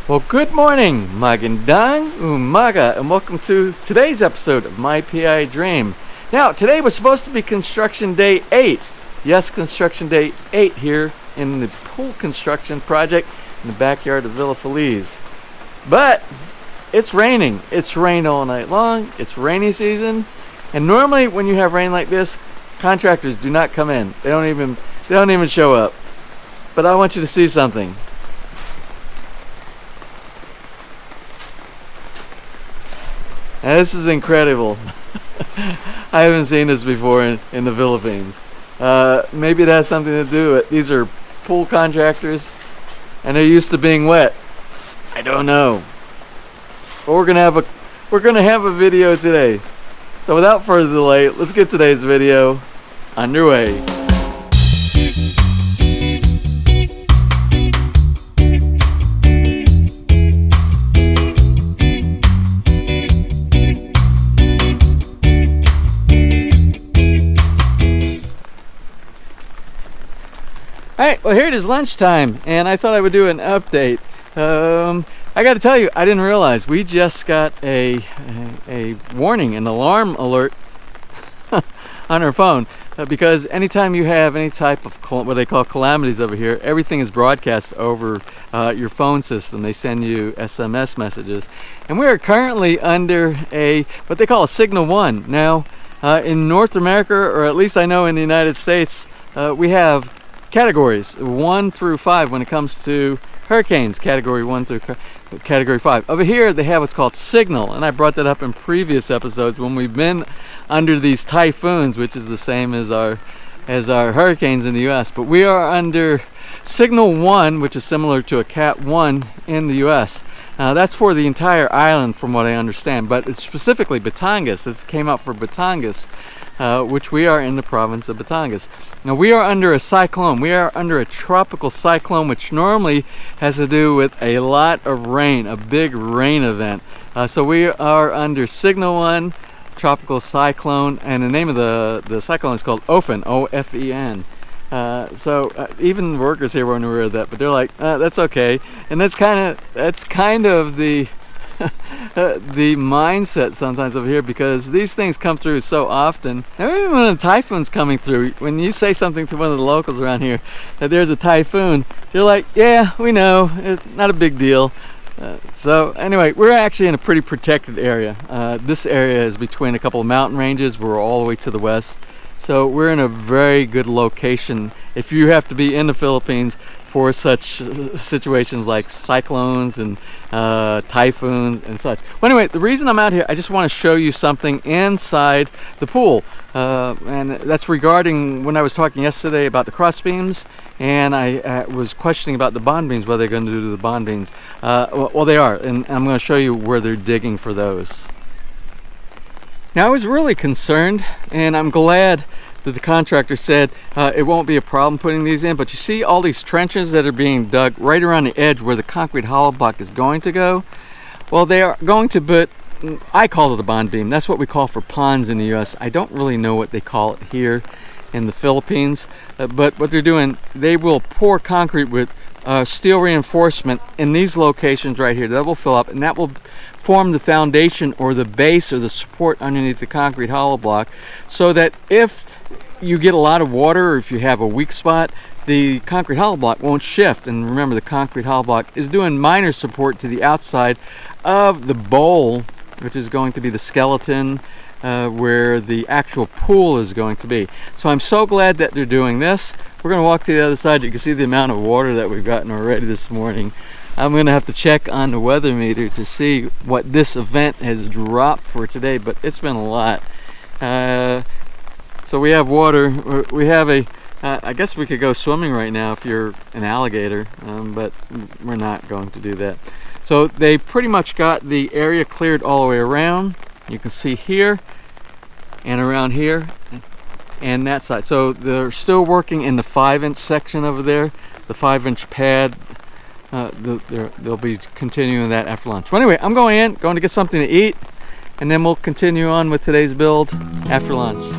Well, good morning, magandang umaga, and welcome to today's episode of My PI Dream. Now, today was supposed to be construction day 8. Yes, construction day 8 here in the pool construction project in the backyard of Villa Feliz. But it's raining. It's rained all night long. It's rainy season, and normally when you have rain like this, contractors do not come in. They don't even show up. But I want you to see something. Now, this is incredible. I haven't seen this before in the Philippines. Maybe it has something to do with it. These are pool contractors, and they're used to being wet. I don't know. But we're gonna have a video today. So without further delay, let's get today's video underway. Alright, well here it is lunchtime, and I thought I would do an update. I gotta tell you, I didn't realize we just got a warning, an alarm alert on our phone, because anytime you have any type of what they call calamities over here, everything is broadcast over your phone system. They send you SMS messages, and we are currently under what they call a Signal 1. Now, in North America, or at least I know in the United States, we have categories 1 through 5 when it comes to hurricanes, category 1 through category 5. Over here they have what's called signal, and I brought that up in previous episodes when we've been under these typhoons, which is the same as our hurricanes in the US. But we are under Signal 1, which is similar to a Cat 1 in the US. That's for the entire island from what I understand, but it's specifically Batangas. This came out for Batangas, which we are in the province of Batangas. Now we are under a cyclone. We are under a tropical cyclone, which normally has to do with a lot of rain, a big rain event. So we are under Signal 1, tropical cyclone, and the name of the cyclone is called Ofen, O-F-E-N. So even the workers here weren't aware of that, but they're like, that's okay. And that's kind of the the mindset sometimes over here, because these things come through so often. Now, even when a typhoon's coming through, when you say something to one of the locals around here that there's a typhoon, they're like, yeah, we know, it's not a big deal. So anyway, we're actually in a pretty protected area. This area is between a couple of mountain ranges. We're all the way to the west. So we're in a very good location if you have to be in the Philippines for such situations like cyclones and typhoons and such. Well, anyway, the reason I'm out here, I just want to show you something inside the pool. And that's regarding when I was talking yesterday about the cross beams, and I was questioning about the bond beams, what they're going to do to the bond beams. Well, they are, and I'm going to show you where they're digging for those. Now, I was really concerned, and I'm glad that the contractor said it won't be a problem putting these in, but you see all these trenches that are being dug right around the edge where the concrete hollow block is going to go? Well, they are going to put, I call it a bond beam. That's what we call for ponds in the US. I don't really know what they call it here in the Philippines, but what they're doing, they will pour concrete with steel reinforcement in these locations right here. That will fill up, and that will form the foundation or the base or the support underneath the concrete hollow block, so that if you get a lot of water or if you have a weak spot, the concrete hollow block won't shift. And remember, the concrete hollow block is doing minor support to the outside of the bowl, which is going to be the skeleton where the actual pool is going to be. So I'm so glad that they're doing this. We're going to walk to the other side. You can see the amount of water that we've gotten already this morning. I'm going to have to check on the weather meter to see what this event has dropped for today, but it's been a lot. So we have water. We have I guess we could go swimming right now if you're an alligator, but we're not going to do that. So they pretty much got the area cleared all the way around. You can see here and around here and that side. So they're still working in the 5-inch section over there, the 5-inch pad. They'll be continuing that after lunch. Well, anyway, I'm going to get something to eat, and then we'll continue on with today's build after lunch.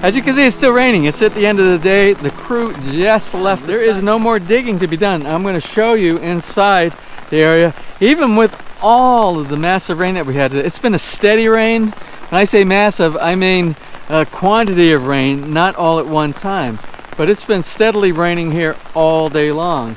As you can see, it's still raining. It's at the end of the day. The crew just left. There is no more digging to be done. I'm going to show you inside the area. Even with all of the massive rain that we had today, it's been a steady rain. When I say massive, I mean a quantity of rain, not all at one time. But it's been steadily raining here all day long.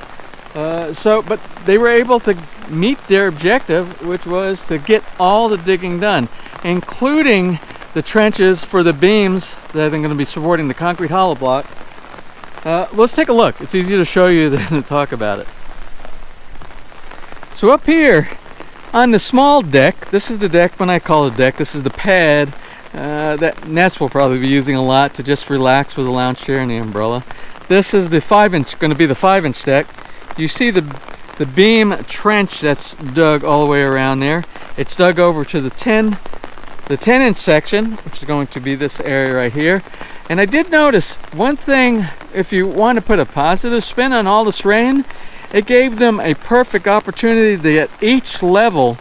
But they were able to meet their objective, which was to get all the digging done, including the trenches for the beams that are going to be supporting the concrete hollow block. Let's take a look. It's easier to show you than to talk about it. So up here on the small deck, this is the deck. When I call it deck, this is the pad that Ness will probably be using a lot to just relax with a lounge chair and the umbrella. This is the 5-inch, going to be the 5-inch deck. You see the beam trench that's dug all the way around there. It's dug over to the 10-inch section, which is going to be this area right here. And I did notice one thing. If you want to put a positive spin on all this rain, it gave them a perfect opportunity to get each level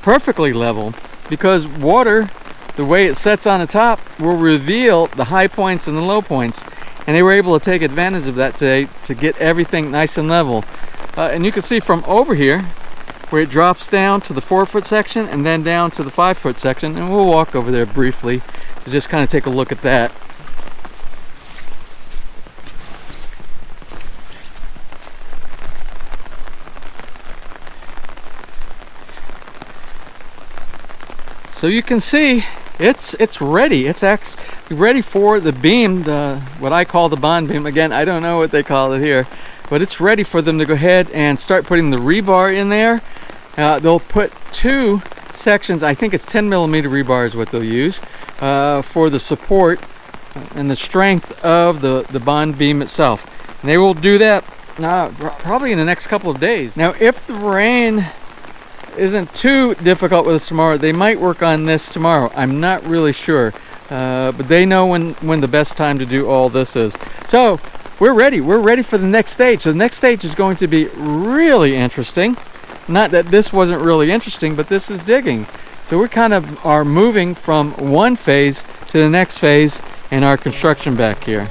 perfectly level, because water, the way it sets on the top, will reveal the high points and the low points. And they were able to take advantage of that today to get everything nice and level. And you can see from over here where it drops down to the 4-foot section and then down to the 5-foot section. And we'll walk over there briefly to just kind of take a look at that. So you can see it's ready. It's actually ready for the beam, what I call the bond beam. Again, I don't know what they call it here, but it's ready for them to go ahead and start putting the rebar in there. They'll put 2 sections. I think it's 10mm rebar is what they'll use for the support and the strength of the bond beam itself. And they will do that probably in the next couple of days. Now, if the rain isn't too difficult with us tomorrow, they might work on this tomorrow. I'm not really sure, but they know when the best time to do all this is. So we're ready for the next stage. So the next stage is going to be really interesting. Not that this wasn't really interesting, but this is digging. So we kind of are moving from one phase to the next phase in our construction back here.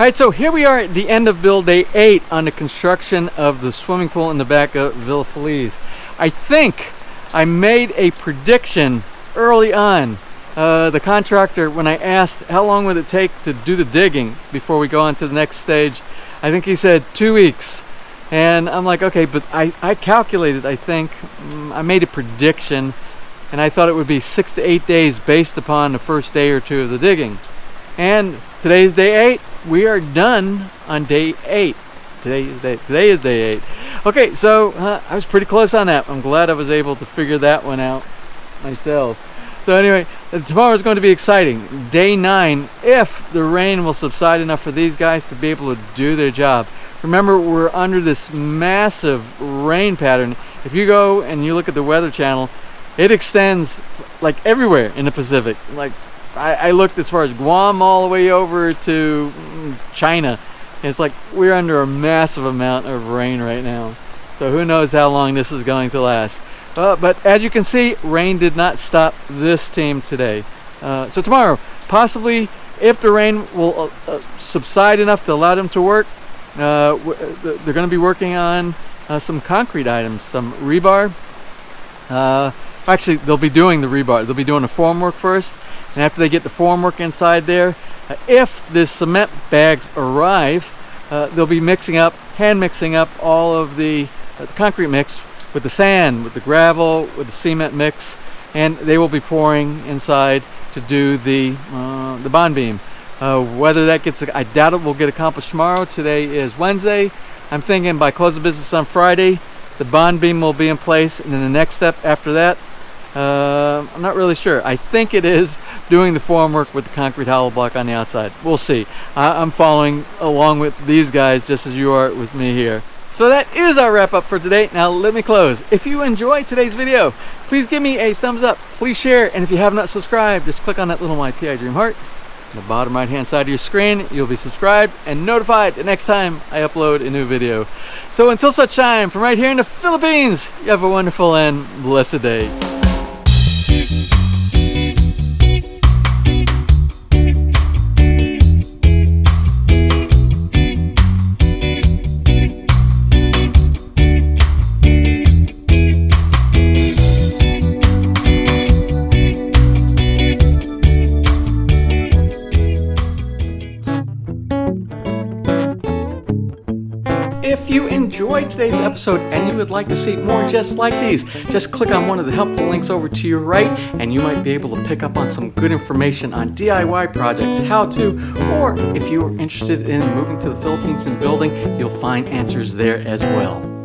Alright, so here we are at the end of build day 8 on the construction of the swimming pool in the back of Villa Feliz. I think I made a prediction early on. The contractor, when I asked how long would it take to do the digging before we go on to the next stage, I think he said 2 weeks. And I'm like, okay, but I calculated, I think, I made a prediction, and I thought it would be 6 to 8 days based upon the first day or two of the digging. And today's day 8. We are done on day 8. Today is day 8. Okay, so I was pretty close on that. I'm glad I was able to figure that one out myself. So anyway, tomorrow is going to be exciting. Day 9, if the rain will subside enough for these guys to be able to do their job. Remember, we're under this massive rain pattern. If you go and you look at the Weather Channel, it extends like everywhere in the Pacific. Like I looked as far as Guam all the way over to China. It's like we're under a massive amount of rain right now. So who knows how long this is going to last. But as you can see, rain did not stop this team today. So tomorrow, possibly, if the rain will subside enough to allow them to work, they're going to be working on some concrete items, some rebar. Actually, they'll be doing the rebar. They'll be doing the formwork first. And after they get the formwork inside there, if the cement bags arrive, they'll be hand mixing up all of the concrete mix with the sand, with the gravel, with the cement mix, and they will be pouring inside to do the bond beam. Whether that gets, I doubt it will get accomplished tomorrow. Today is Wednesday. I'm thinking by close of business on Friday, the bond beam will be in place, and then the next step after that, I'm not really sure. I think it is doing the formwork with the concrete hollow block on the outside. We'll see. I'm following along with these guys just as you are with me here. So that is our wrap up for today. Now let me close. If you enjoyed today's video, please give me a thumbs up, please share, and if you have not subscribed, just click on that little My PI Dream heart. On the bottom right hand side of your screen, you'll be subscribed and notified the next time I upload a new video. So until such time, from right here in the Philippines, you have a wonderful and blessed day. If you enjoyed today's episode and you would like to see more just like these, just click on one of the helpful links over to your right and you might be able to pick up on some good information on DIY projects, how to, or if you are interested in moving to the Philippines and building, you'll find answers there as well.